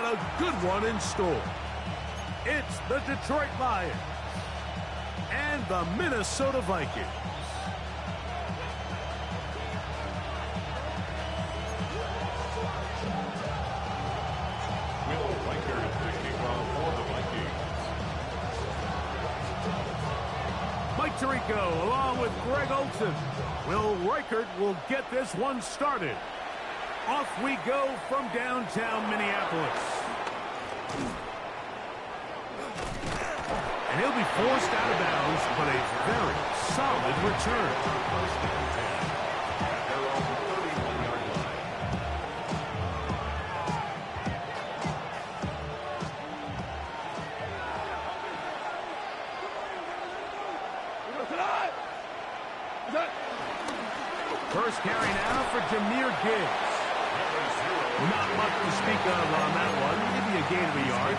a good one in store. It's the Detroit Lions and the Minnesota Vikings. Mike Tirico along with Greg Olson. Will Reichert will get this one started. Off we go from downtown Minneapolis. And he'll be forced out of bounds, but a very solid return. First carry now for Jahmyr Gibbs. Not much to speak of on that one. Maybe a gain of a yard.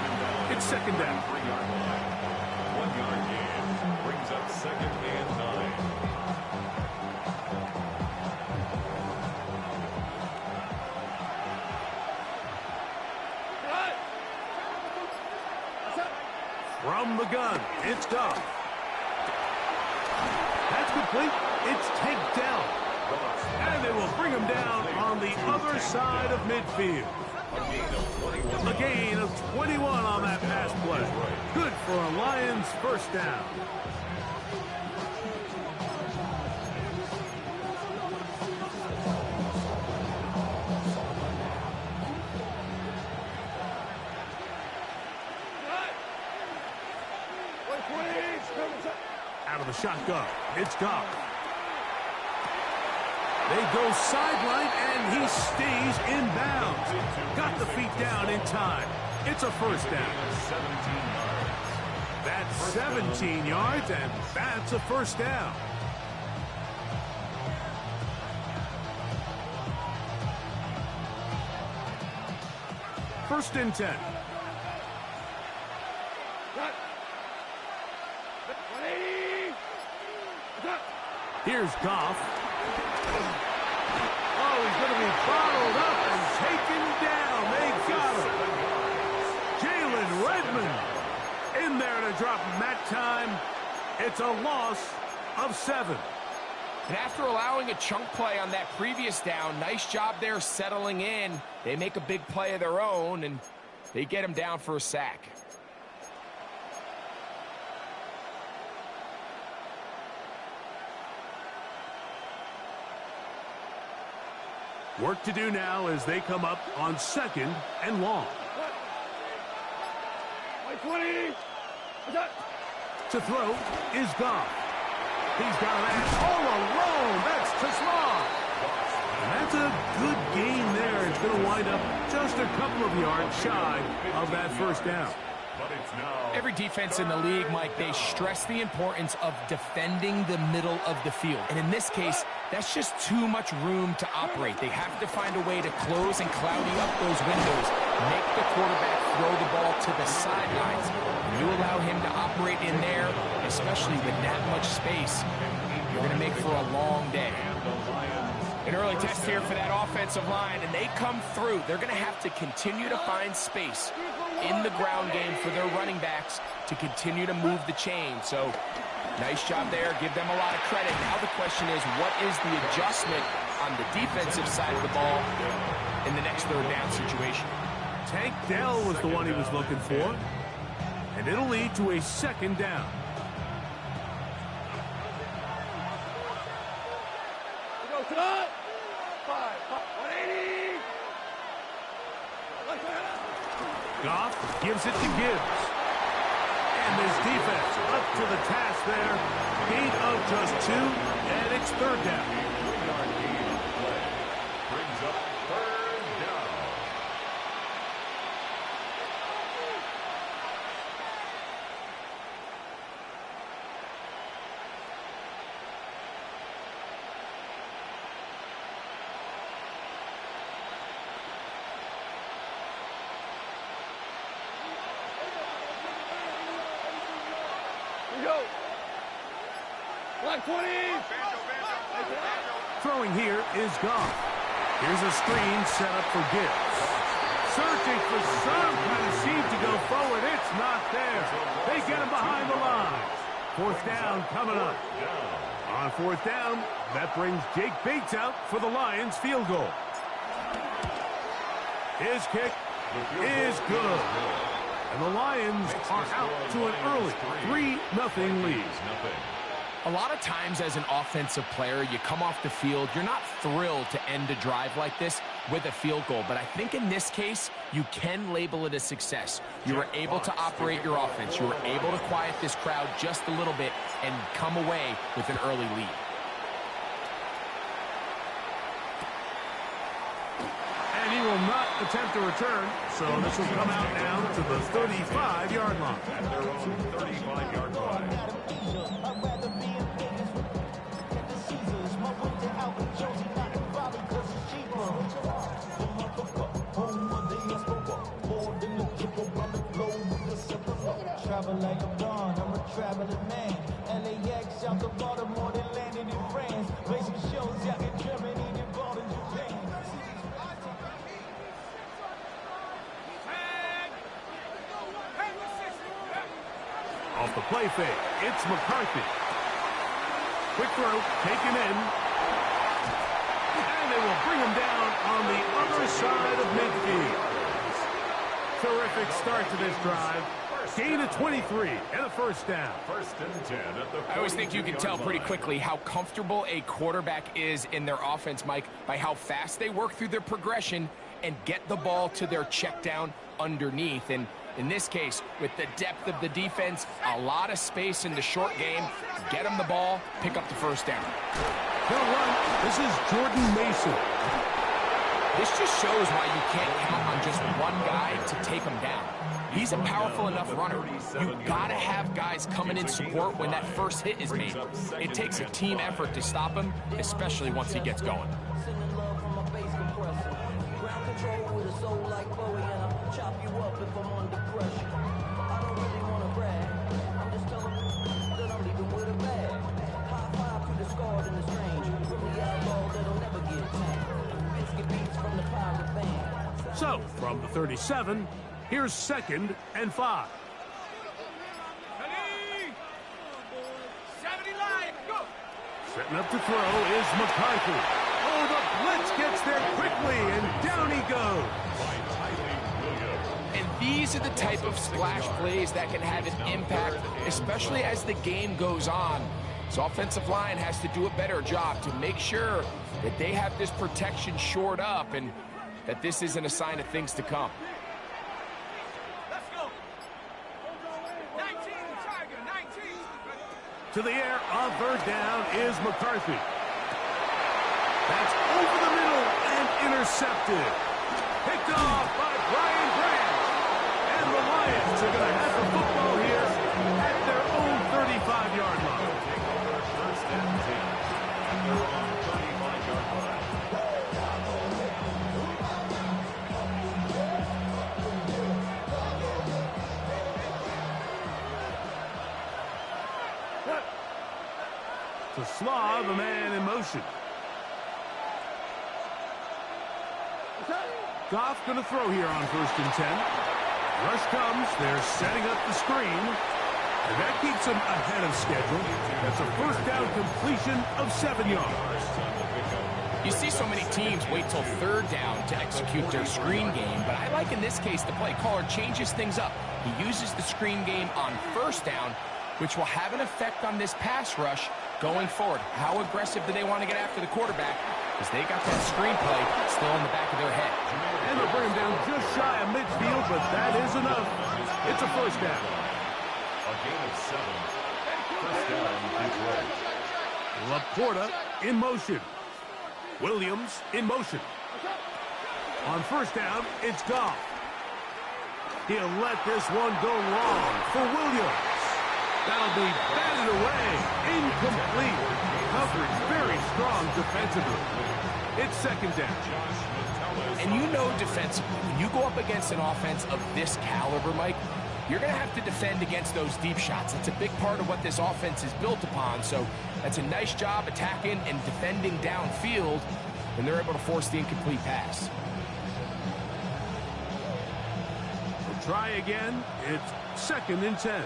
It's second down. 1 yard gain brings up second and 9. From the gun, it's Goff. That's complete. It's takedown. And they will bring him down on the other side of midfield. A gain of 21 on that pass play. Good for a Lions first down. Out of the shotgun, it's Goff. They go sideline, and he stays in bounds. Got the feet down in time. It's a first down. That's 17 yards, and that's a first down. First and 10. Here's Goff. Oh, he's going to be bottled up and taken down. They got him. Jalen Redmond in there to drop him that time. It's a loss of 7. And after allowing a chunk play on that previous down, nice job there settling in. They make a big play of their own, and they get him down for a sack. Work to do now as they come up on second and long. To throw is Goff. He's got a man all alone. That's Tasman. And that's a good gain there. It's going to wind up just a couple of yards shy of that first down. Every defense in the league, Mike, they stress the importance of defending the middle of the field. And in this case, that's just too much room to operate. They have to find a way to close and cloudy up those windows, make the quarterback throw the ball to the sidelines. When you allow him to operate in there, especially with that much space, you're going to make for a long day. An early test here for that offensive line, and they come through. They're going to have to continue to find space in the ground game for their running backs to continue to move the chain. So, nice job there. Give them a lot of credit. Now the question is, what is the adjustment on the defensive side of the ball in the next third down situation? Tank Dell was the one he was looking for, and it'll lead to a second down. Goff gives it to Gibbs. And this defense up to the task there. Gain of just 2, and it's third down. Brings up third down. Throwing here is Goff. Here's a screen set up for Gibbs. Searching for some Fourth down coming up. On fourth down, that brings Jake Bates out for the Lions field goal. His kick is good. And the Lions are out to an early 3-0 lead. A lot of times as an offensive player, you come off the field, you're not thrilled to end a drive like this with a field goal. But I think in this case, you can label it a success. You were able to operate your offense. You were able to quiet this crowd just a little bit and come away with an early lead. And he will not attempt a return, so this will come out now to the 35-yard line. At their own 35-yard line. Like I'm gone, I'm a traveling man. LAX out to Baltimore, then landed in France. Basic shows out in Germany, then bought in Japan. Off the play fake, it's McCarthy. Quick throw, taken in. And they will bring him down on the other side of midfield. Terrific start to this drive. Gain of 23 and a first down. First and 10 at the I always think you can tell pretty quickly how comfortable a quarterback is in their offense, Mike, by how fast they work through their progression and get the ball to their check down underneath. And in this case, with the depth of the defense, a lot of space in the short game, get them the ball, pick up the first down. He'll run. This is Jordan Mason. This just shows why you can't count on just one guy to take him down. He's a powerful enough runner. You've got to have guys coming in support when that first hit is made. It takes a team effort to stop him, especially once he gets going. So, from the 37, here's 2nd and 5. Setting up to throw is McCarthy. Oh, the blitz gets there quickly, and down he goes. And these are the type of splash plays that can have an impact, especially as the game goes on. So offensive line has to do a better job to make sure that they have this protection shored up and that this isn't a sign of things to come. Let's go. 19, Tiger, 19. To the air on third down is McCarthy. That's over the middle and intercepted. Picked off by Brian Grant. And the Lions are going to have the football here at their own 35-yard line. First and 10 at their own 35-yard line. To Slav, a man in motion. Goff going to throw here on 1st and 10. Rush comes. They're setting up the screen. And that keeps them ahead of schedule. That's a first down completion of 7 yards. You see so many teams wait till third down to execute their screen game, but I like in this case the play caller changes things up. He uses the screen game on first down, which will have an effect on this pass rush going forward. How aggressive do they want to get after the quarterback? Because they got that screen play still in the back of their head. And they'll bring him down just shy of midfield, but that is enough. It's a first down. A gain of 7. First down, Detroit. Laporta in motion. Williams in motion. On first down, it's Goff. He'll let this one go long for Williams. That'll be batted away. Incomplete. Coverage very strong defensively. It's 2nd down. And you know defensively, when you go up against an offense of this caliber, Mike, you're going to have to defend against those deep shots. It's a big part of what this offense is built upon. So that's a nice job attacking and defending downfield when they're able to force the incomplete pass. We'll try again. It's 2nd and 10.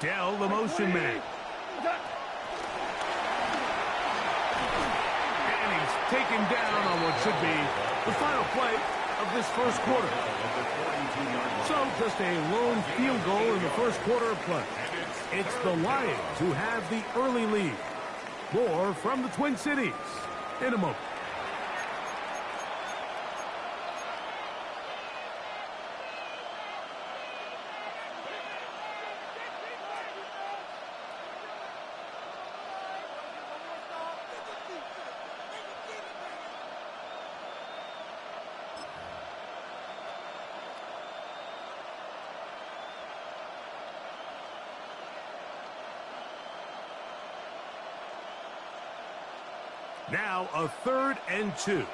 Dell, the motion man. And he's taken down on what should be the final play of this first quarter. So just a lone field goal in the first quarter of play. It's the Lions who have the early lead. More from the Twin Cities in a moment. Now a 3rd and 2.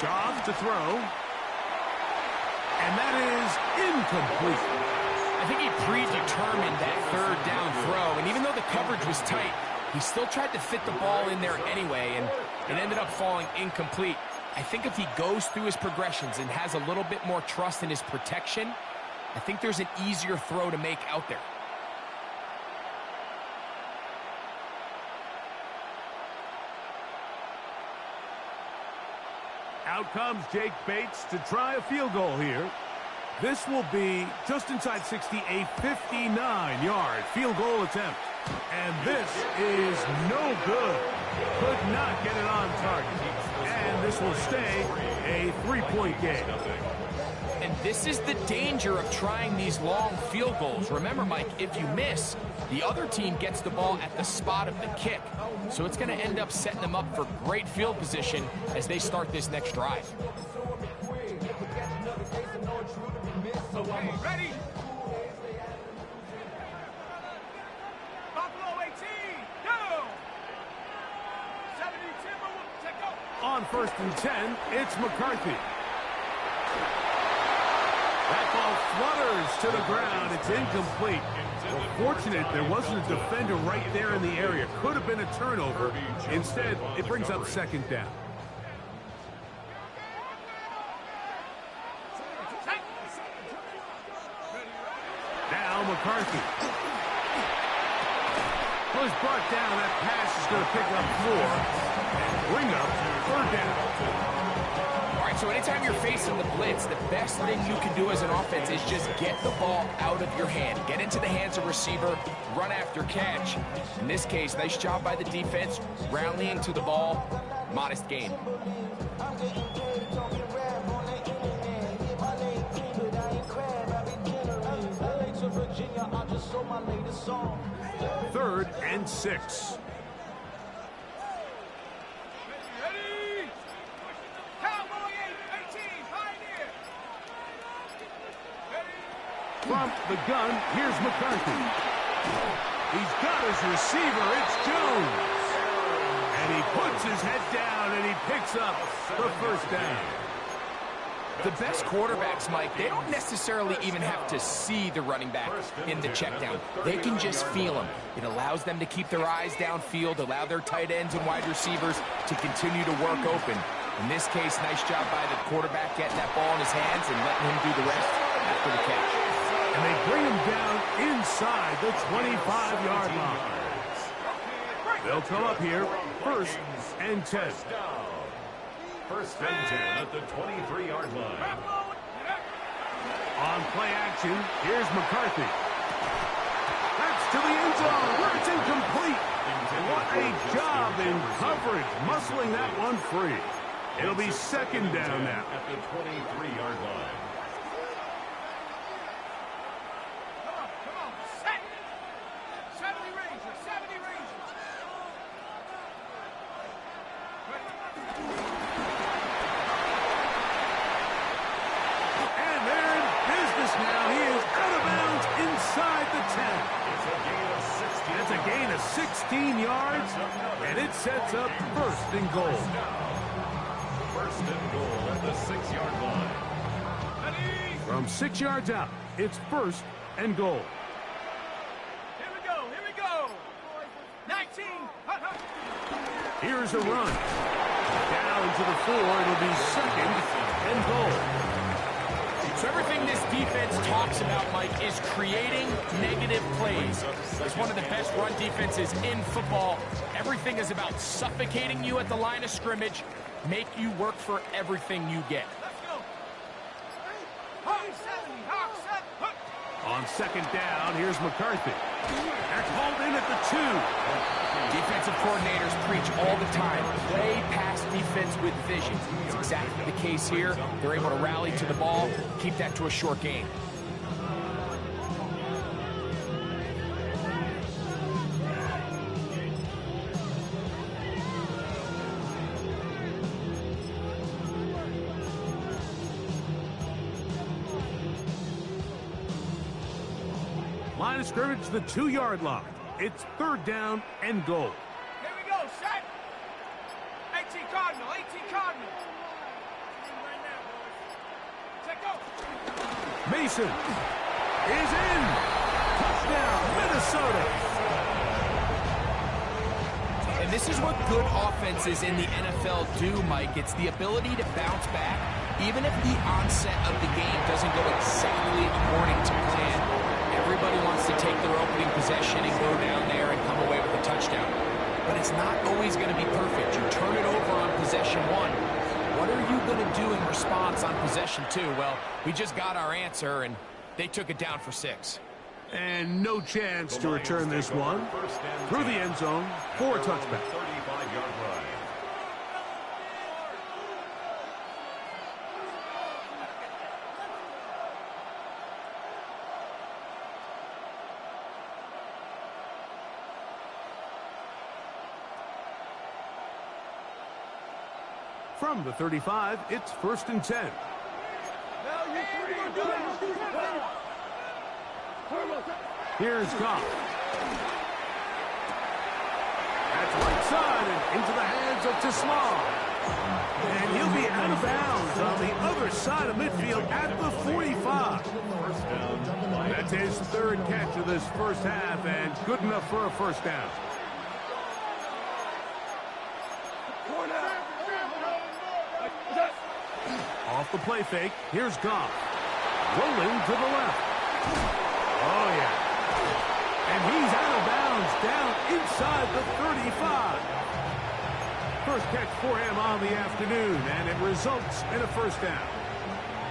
Goff to throw. And that is incomplete. I think he predetermined that 3rd down throw, and even though the coverage was tight, he still tried to fit the ball in there anyway, and it ended up falling incomplete. I think if he goes through his progressions and has a little bit more trust in his protection, I think there's an easier throw to make out there. Out comes Jake Bates to try a field goal here. This will be just inside 60, a 59-yard field goal attempt. And this is no good. Could not get it on target. And this will stay a 3-point game. And this is the danger of trying these long field goals. Remember, Mike, if you miss, the other team gets the ball at the spot of the kick. So it's going to end up setting them up for great field position as they start this next drive. Okay, ready? Buffalo 18, go! 70 Timber will take over. On 1st and 10, it's McCarthy. That ball flutters to the ground. It's incomplete. Well, fortunate there wasn't a defender right there in the area. Could have been a turnover. Instead, it brings up 2nd down. Now McCarthy. Well, he's brought down. That pass is going to pick up 4 and bring up 3rd down. So anytime you're facing the blitz, the best thing you can do as an offense is just get the ball out of your hand. Get into the hands of receiver, run after catch. In this case, nice job by the defense, rallying to the ball, modest gain. 3rd and 6. From the gun, here's McCarthy. He's got his receiver. It's Jones. And he puts his head down, and he picks up the 1st down. The best quarterbacks, Mike, they don't necessarily even have to see the running back in the check down. They can just feel him. It allows them to keep their eyes downfield, allow their tight ends and wide receivers to continue to work open. In this case, nice job by the quarterback getting that ball in his hands and letting him do the rest after the catch. And they bring him down inside the 25-yard line. They'll come up here, 1st and 10. 1st and 10 at the 23-yard line. On play action, here's McCarthy. That's to the end zone, where it's incomplete. What a job in coverage, muscling that one free. It'll be 2nd down now. At the 23-yard line. Come on, set! 70 Rangers, 70 Rangers. And they're in business now. He is out of bounds inside the 10. It's a gain of 16 yards, and it sets up 1st and goal. 1st and goal at the 6-yard line. From 6 yards out, it's 1st and goal. Here we go, here we go. 19, hut, hut. Here's a run. Down to the 4, it'll be 2nd and goal. So everything this defense talks about, Mike, is creating negative plays. It's one of the best run defenses in football. Everything is about suffocating you at the line of scrimmage, make you work for everything you get. Let's go. Hawk 70, Hawk 7. On second down, here's McCarthy. They're called in at the 2. Defensive coordinators preach all the time, play pass defense with vision. It's exactly the case here. They're able to rally to the ball, keep that to a short gain. Line of scrimmage to the 2-yard line. It's third down and goal. Here we go, set. 18 Cardinal, 18 Cardinal. Right now, boys. Check go. Mason is in. Touchdown, Minnesota. And this is what good offenses in the NFL do, Mike. It's the ability to bounce back, even if the onset of the game doesn't go exactly according to plan. Everybody wants to take their opening possession and go down there and come away with a touchdown. But it's not always going to be perfect. You turn it over on possession 1. What are you going to do in response on possession 2? Well, we just got our answer, and they took it down for 6. And no chance to return this one. Through the end zone for a touchback. 35-yard line. From the 35, it's 1st and 10. Here's Goff. That's right side and into the hands of Tesla. And he'll be out of bounds on the other side of midfield at the 45. That's his 3rd catch of this first half and good enough for a first down. Off the play fake, here's Goff. Rolling to the left. Oh, yeah. And he's out of bounds down inside the 35. First catch for him on the afternoon, and it results in a first down.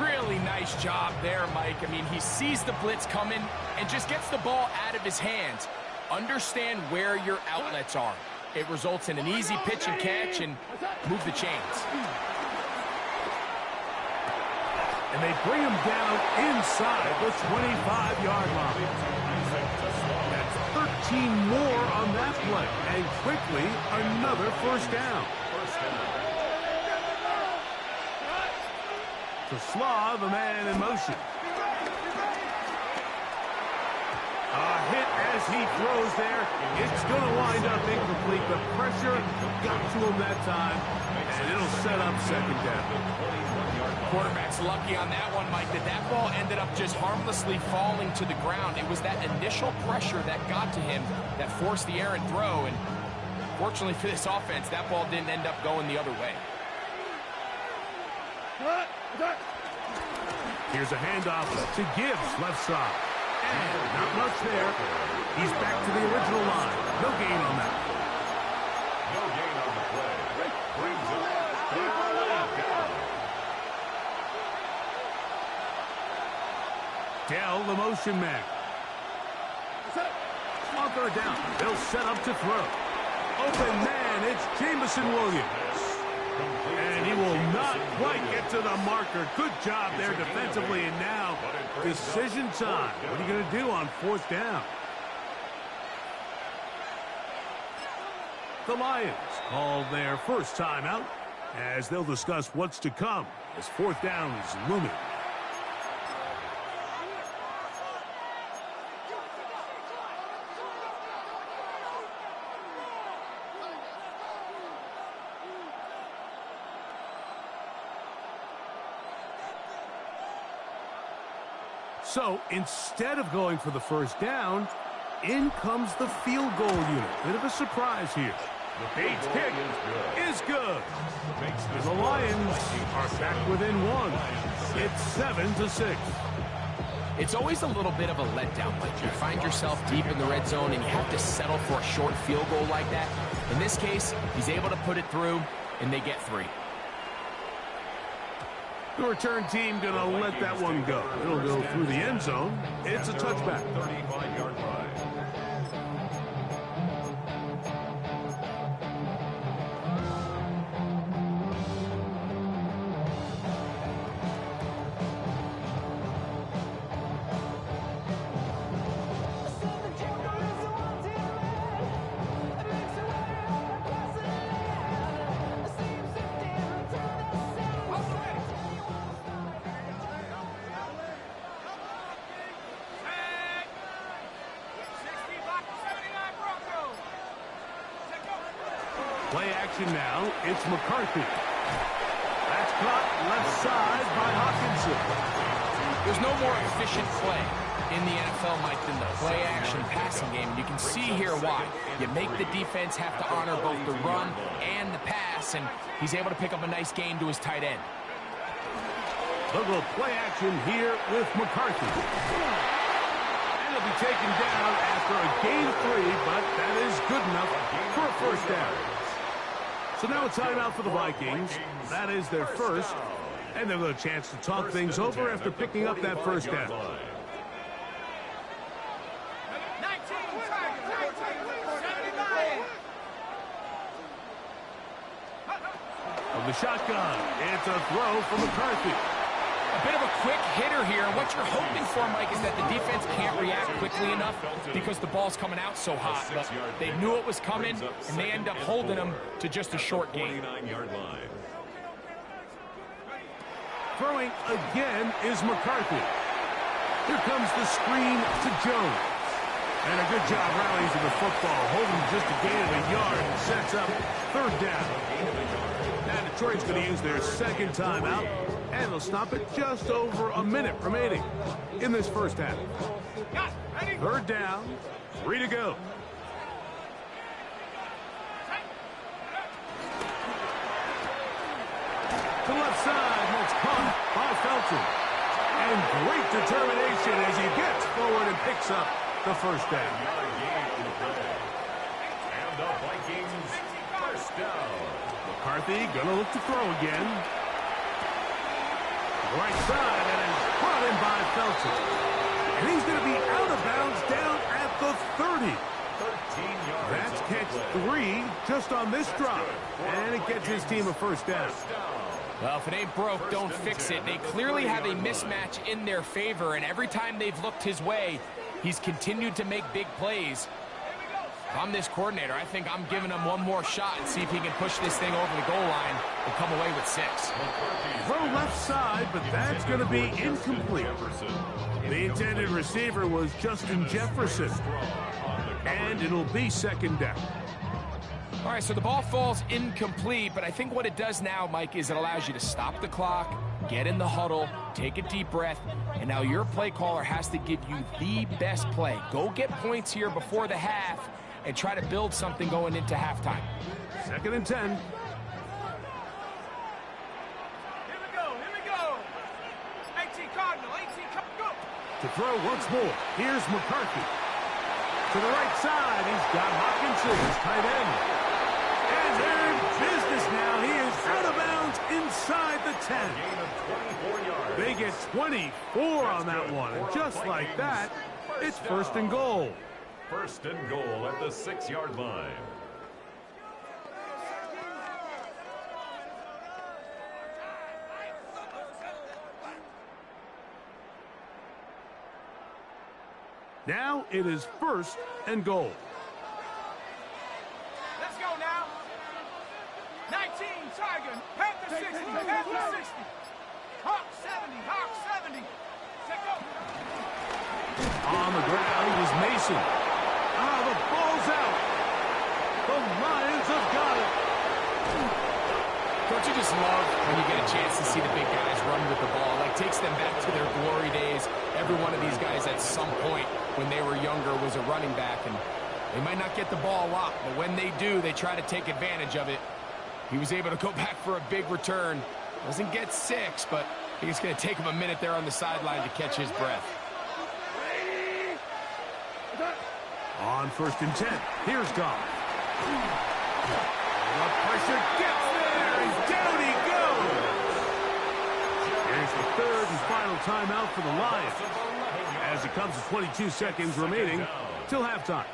Really nice job there, Mike. I mean, he sees the blitz coming and just gets the ball out of his hands. Understand where your outlets are. It results in an easy pitch and catch and move the chains. And they bring him down inside the 25-yard line. That's 13 more on that play. And quickly, another first down. Tesla, the man in motion. A hit as he throws there. It's going to wind up incomplete. The pressure got to him that time, and it'll set up second down. Quarterback's lucky on that one, Mike, that ball ended up just harmlessly falling to the ground. It was that initial pressure that got to him that forced the errant throw, and fortunately for this offense, that ball didn't end up going the other way. Here's a handoff to Gibbs, left side. And not much there. He's back to the original line. No gain on that. No gain on the play. Brings up down. Dell, the motion man. On third down, they'll set up to throw. Open man, it's Jamison Williams. And he will not quite get to the marker. Good job there defensively, and now decision time. What are you going to do on 4th down? The Lions call their first timeout as they'll discuss what's to come as 4th down is looming. So instead of going for the first down, in comes the field goal unit. Bit of a surprise here. The Bates kick is good. And the Lions are back within 1. It's 7-6. It's always a little bit of a letdown. Like you find yourself deep in the red zone and you have to settle for a short field goal like that. In this case, he's able to put it through, and they get 3. The return team going to let that one go. It'll go through the end zone. It's a touchback. 35-yard line. Play action now. It's McCarthy. That's caught left side by Hawkinson. There's no more efficient play in the NFL, Mike, than the play-action passing game. You can see here why. You make the defense have to honor both the run and the pass, and he's able to pick up a nice gain to his tight end. Look at play action here with McCarthy. And he'll be taken down after a gain 3, but that is good enough for a first down. So now a timeout for the Vikings. That is their first. And they'll get a chance to talk things over after picking up that first down. Of the shotgun, it's a throw for McCarthy. A bit of a quick hitter here. And what you're hoping for, Mike, is that the defense can't react quickly enough because the ball's coming out so hot. But they knew it was coming, and they end up holding them to just a short gain. 29-yard line. Throwing again is McCarthy. Here comes the screen to Jones. And a good job rallying to the football, holding just a gain of a yard and sets up third down. Now Detroit's going to use their second timeout, and they'll stop it just over a minute remaining in this first half. Third down, 3 to go. To the left side, that's caught by Felton. And great determination as he gets forward and picks up the first down. And the Vikings first down. McCarthy gonna look to throw again. Right side, and is brought in by Felton. And he's gonna be out of bounds down at the 30. 13 yards. That's catch 3 just on this drop. And it gets his team a first down. Well, if it ain't broke, don't fix it. They clearly have a mismatch in their favor, and every time they've looked his way, he's continued to make big plays. If I'm this coordinator, I think I'm giving him one more shot and see if he can push this thing over the goal line and come away with 6. Throw left side, but that's going to be incomplete. The intended receiver was Justin Jefferson. And it'll be second down. All right, so the ball falls incomplete, but I think what it does now, Mike, is it allows you to stop the clock, get in the huddle, take a deep breath, and now your play caller has to give you the best play. Go get points here before the half and try to build something going into halftime. Second and 10. Here we go. 18 Cardinal, go. To throw once more, here's McCarthy. To the right side, he's got Hawkinson, his tight end. And they're in business now. He is out of bounds inside the 10. Gain of 24 yards. They get 24 on that one. And just like that, it's first and goal. First and goal at the 6-yard line. Now it is first and goal. Let's go now. 19 Tiger, Panther 60, Panther 60. Hawk 70, Hawk 70. Check go. On the ground is Mason. The ball's out. The Lions have got it. Don't you just love when you get a chance to see the big guys run with the ball? Like, takes them back to their glory days. Every one of these guys at some point when they were younger was a running back, and they might not get the ball a lot, but when they do, they try to take advantage of it. He was able to go back for a big return. Doesn't get 6, but I think it's going to take him a minute there on the sideline to catch his breath. On 1st and 10, here's Goff. The pressure gets there, and down he goes. Here's the 3rd and final timeout for the Lions, as it comes to 22 seconds remaining till halftime.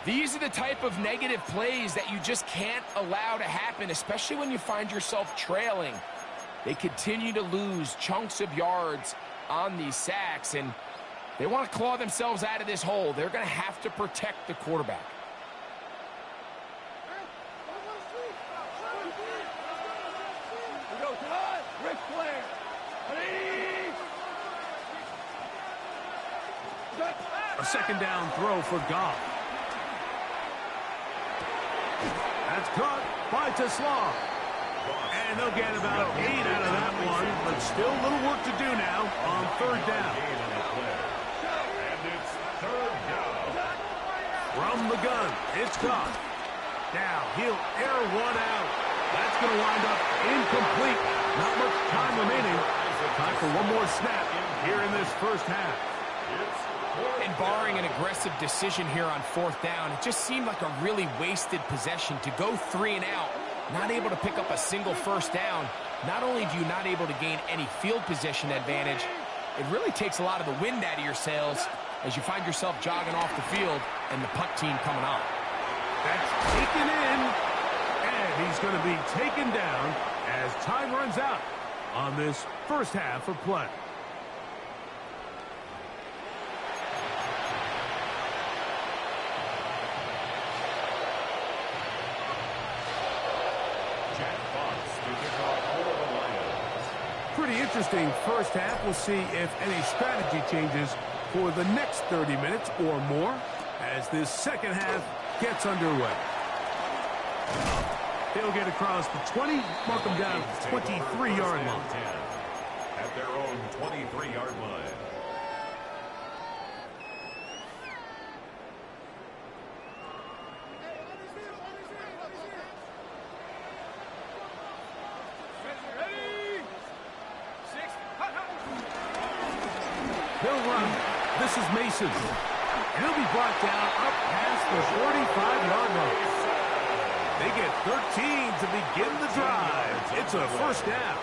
These are the type of negative plays that you just can't allow to happen, especially when you find yourself trailing. They continue to lose chunks of yards on these sacks, and they want to claw themselves out of this hole. They're going to have to protect the quarterback. A 2nd down throw for Goff. That's caught by Tesla. And they'll get about 8 out of that one, but still a little work to do now on 3rd down. And it's 3rd down. From the gun, it's Goff. Now he'll air one out. That's going to wind up incomplete. Not much time remaining. Time for one more snap here in this first half. And barring an aggressive decision here on 4th down, it just seemed like a really wasted possession to go 3 and out, not able to pick up a single 1st down. Not only do you not able to gain any field position advantage, it really takes a lot of the wind out of your sails as you find yourself jogging off the field and the punt team coming on. That's taken in, and he's going to be taken down as time runs out on this first half of play. Pretty interesting first half. We'll see if any strategy changes for the next 30 minutes or more as this second half gets underway. They'll get across the 20, mark them down at the 23-yard line. At their own 23-yard line. He'll run. This is Mason. And he'll be brought down up past the 45-yard line. They get 13 to begin the drive. It's a 1st down.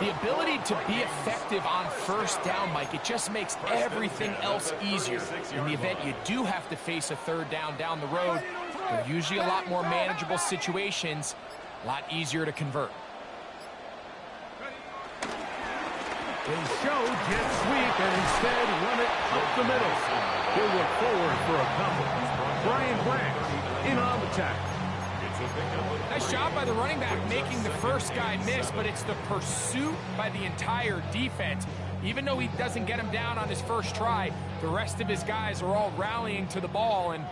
The ability to be effective on 1st down, Mike, it just makes everything else easier. In the event you do have to face a 3rd down the road, they're usually a lot more manageable situations, a lot easier to convert. They show jet sweep and instead run it up the middle. He'll look forward for a couple. Brian Branch in on the tackle. Nice job by the running back making the first guy miss, but it's the pursuit by the entire defense. Even though he doesn't get him down on his first try, the rest of his guys are all rallying to the ball, and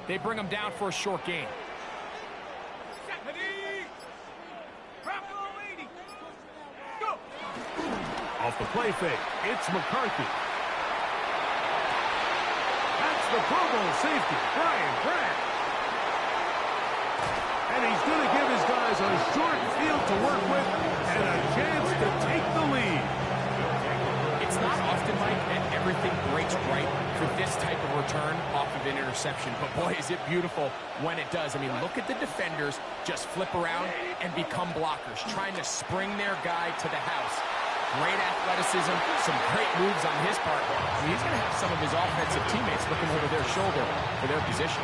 they bring him down for a short gain. Off the play fake, it's McCarthy. That's the Pro Bowl safety, Brian Branch. And he's going to give his guys a short field to work with and a chance to take the lead. It's not often, Mike, that everything breaks right for this type of return off of an interception. But, boy, is it beautiful when it does. I mean, look at the defenders just flip around and become blockers, trying to spring their guy to the house. Great athleticism, some great moves on his part. I mean, he's going to have some of his offensive teammates looking over their shoulder for their position.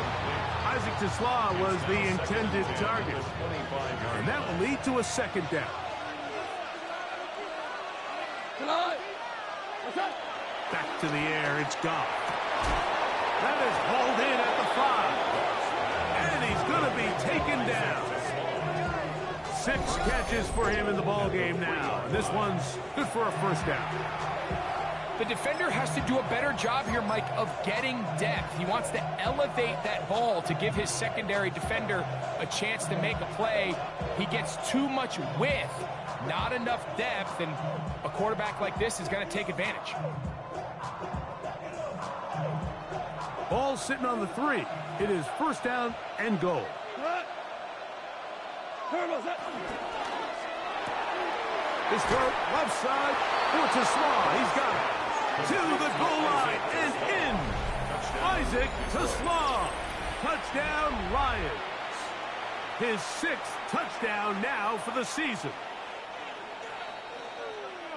Isaac Tesla was the intended target. And that will lead to a 2nd down. Back to the air, it's Goff. That is hauled in at the 5. And he's going to be taken down. 6 catches for him in the ball game now. And this one's good for a 1st down. The defender has to do a better job here, Mike, of getting depth. He wants to elevate that ball to give his secondary defender a chance to make a play. He gets too much width, not enough depth, and a quarterback like this is going to take advantage. Ball sitting on the 3. It is 1st down and goal. His throw, left side, for to Slaw. He's got it. To the goal line and in. Isaac to Slaw. Touchdown, Lions. His 6th touchdown now for the season.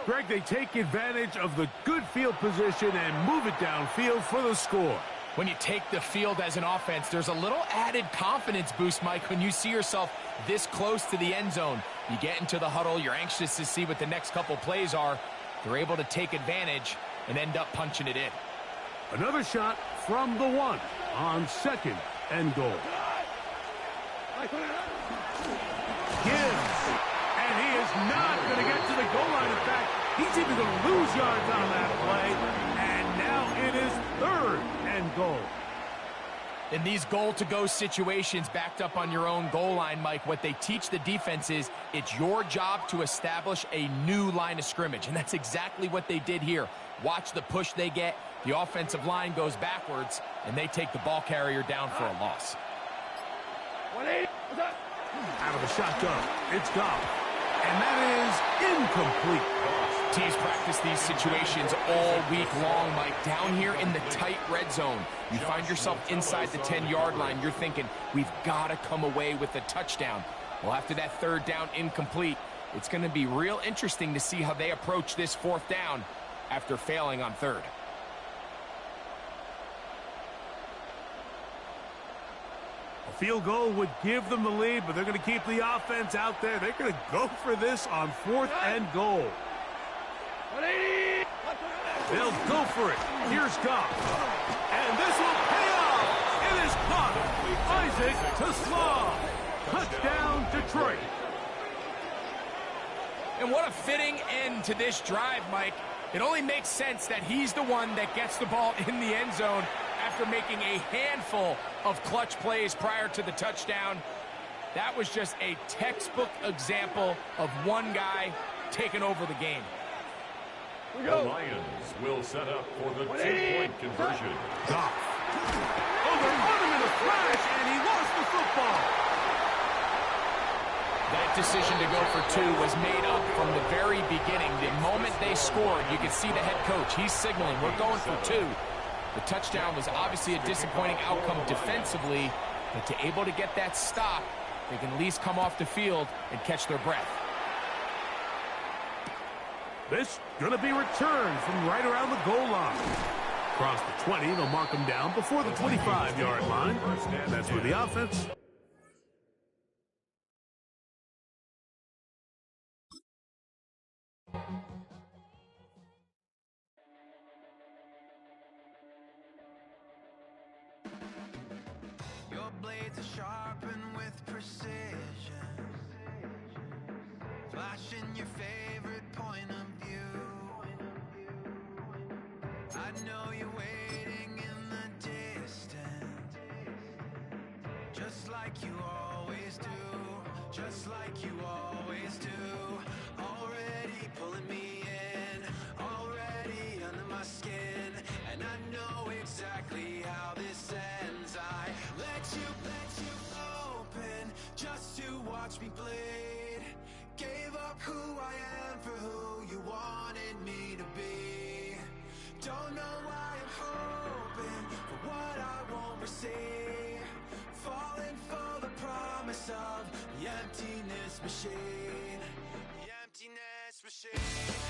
Greg, they take advantage of the good field position and move it downfield for the score. When you take the field as an offense, there's a little added confidence boost, Mike, when you see yourself this close to the end zone. You get into the huddle, you're anxious to see what the next couple plays are. They're able to take advantage and end up punching it in. Another shot from the 1 on 2nd and goal. Gibbs, and he is not going to get to the goal line. In fact, he's even going to lose yards on that play, and now it is 3rd and goal. In these goal-to-go situations backed up on your own goal line, Mike, what they teach the defense is it's your job to establish a new line of scrimmage, and that's exactly what they did here. Watch the push they get. The offensive line goes backwards, and they take the ball carrier down for a loss. Out of the shotgun, it's Goff, and that is incomplete. Teams practice these situations all week long, Mike. Down here in the tight red zone, you find yourself inside the 10-yard line. You're thinking, we've got to come away with a touchdown. Well, after that 3rd down incomplete, it's going to be real interesting to see how they approach this 4th down after failing on 3rd. A field goal would give them the lead, but they're going to keep the offense out there. They're going to go for this on 4th and goal. They'll go for it. Here's Goff. And this will pay off. It is caught. Isaac to Slaw. Touchdown, Detroit. And what a fitting end to this drive, Mike. It only makes sense that he's the one that gets the ball in the end zone after making a handful of clutch plays prior to the touchdown. That was just a textbook example of one guy taking over the game. The Lions will set up for the 2-point conversion. Goff. Oh, they're on him in a flash, and he lost the football. That decision to go for 2 was made up from the very beginning. The moment they scored, you could see the head coach. He's signaling, we're going for 2. The touchdown was obviously a disappointing outcome defensively, but to able to get that stop, they can at least come off the field and catch their breath. This going to be returned from right around the goal line. Across the 20, they'll mark him down before the 25-yard line. That's where the offense... Your blades are sharpened with precision, flashing your favorite point of view. I know you're waiting in the distance, just like you always do, just like you always do. Already pulling me in, already under my skin, and I know exactly how this ends. I let you open just to watch me bleed. Gave up who I am for who you wanted me to be. Don't know why I'm hoping for what I won't receive. Falling for the promise of the emptiness machine. The emptiness machine.